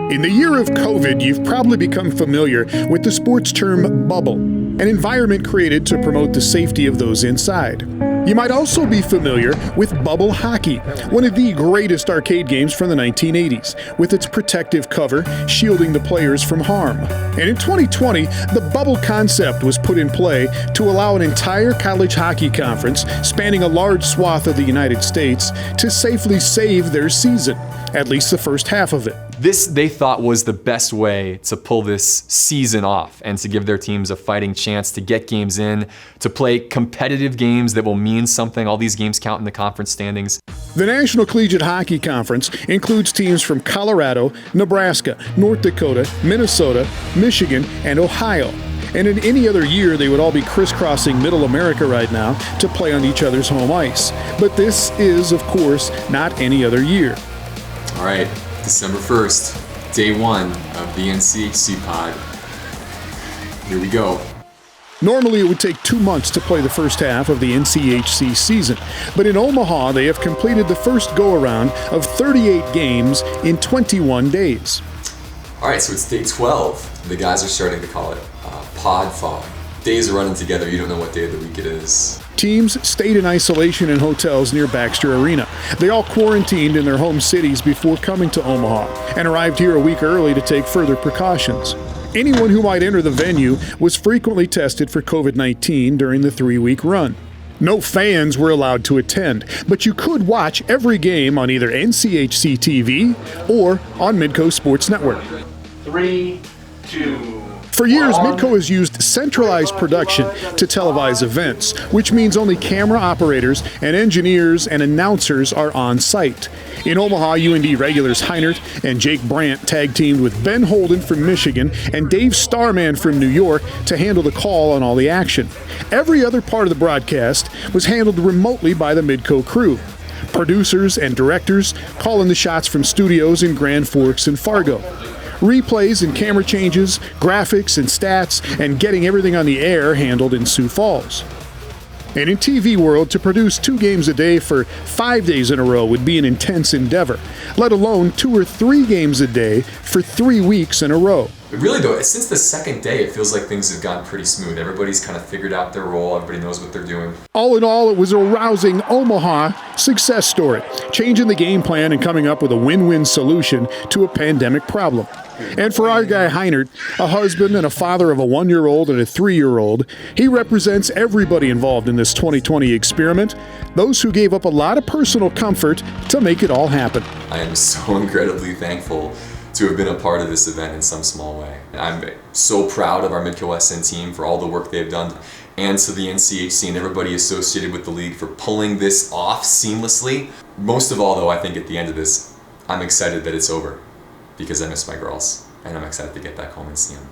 In the year of COVID, you've probably become familiar with the sports term bubble, an environment created to promote the safety of those inside. You might also be familiar with bubble hockey, one of the greatest arcade games from the 1980s, with its protective cover shielding the players from harm. And in 2020, the bubble concept was put in play to allow an entire college hockey conference spanning a large swath of the United States to safely save their season, at least the first half of it. This, they thought, was the best way to pull this season off and to give their teams a fighting chance to get games in, to play competitive games that will mean something. All these games count in the conference standings. The National Collegiate Hockey Conference includes teams from Colorado, Nebraska, North Dakota, Minnesota, Michigan, and Ohio. And in any other year, they would all be crisscrossing Middle America right now to play on each other's home ice. But this is, of course, not any other year. All right. December 1st, day one of the NCHC Pod. Here we go. Normally, it would take 2 months to play the first half of the NCHC season, but in Omaha, they have completed the first go-around of 38 games in 21 days. All right, so it's day 12. The guys are starting to call it pod fog. Days are running together. You don't know what day of the week it is. Teams stayed in isolation in hotels near Baxter Arena. They all quarantined in their home cities before coming to Omaha and arrived here a week early to take further precautions. Anyone who might enter the venue was frequently tested for COVID-19 during the 3-week run. No fans were allowed to attend, but you could watch every game on either NCHC TV or on Midco Sports Network. 3, 2, For years, Midco has used centralized production to televise events, which means only camera operators and engineers and announcers are on site. In Omaha, UND regulars Heinert and Jake Brandt tag teamed with Ben Holden from Michigan and Dave Starman from New York to handle the call on all the action. Every other part of the broadcast was handled remotely by the Midco crew. Producers and directors calling the shots from studios in Grand Forks and Fargo. Replays and camera changes, graphics and stats, and getting everything on the air handled in Sioux Falls. And in TV world, to produce 2 games a day for 5 days in a row would be an intense endeavor, let alone 2 or 3 games a day for 3 weeks in a row. But really though, since the second day, it feels like things have gone pretty smooth. Everybody's kind of figured out their role. Everybody knows what they're doing. All in all, it was a rousing Omaha success story, changing the game plan and coming up with a win-win solution to a pandemic problem. And for our guy Heinert, a husband and a father of a 1-year-old and a 3-year-old, he represents everybody involved in this 2020 experiment, those who gave up a lot of personal comfort to make it all happen. I am so incredibly thankful to have been a part of this event in some small way. I'm so proud of our Midco SN team for all the work they've done, and to the NCHC and everybody associated with the league for pulling this off seamlessly. Most of all though, I think at the end of this, I'm excited that it's over, because I miss my girls, and I'm excited to get back home and see them.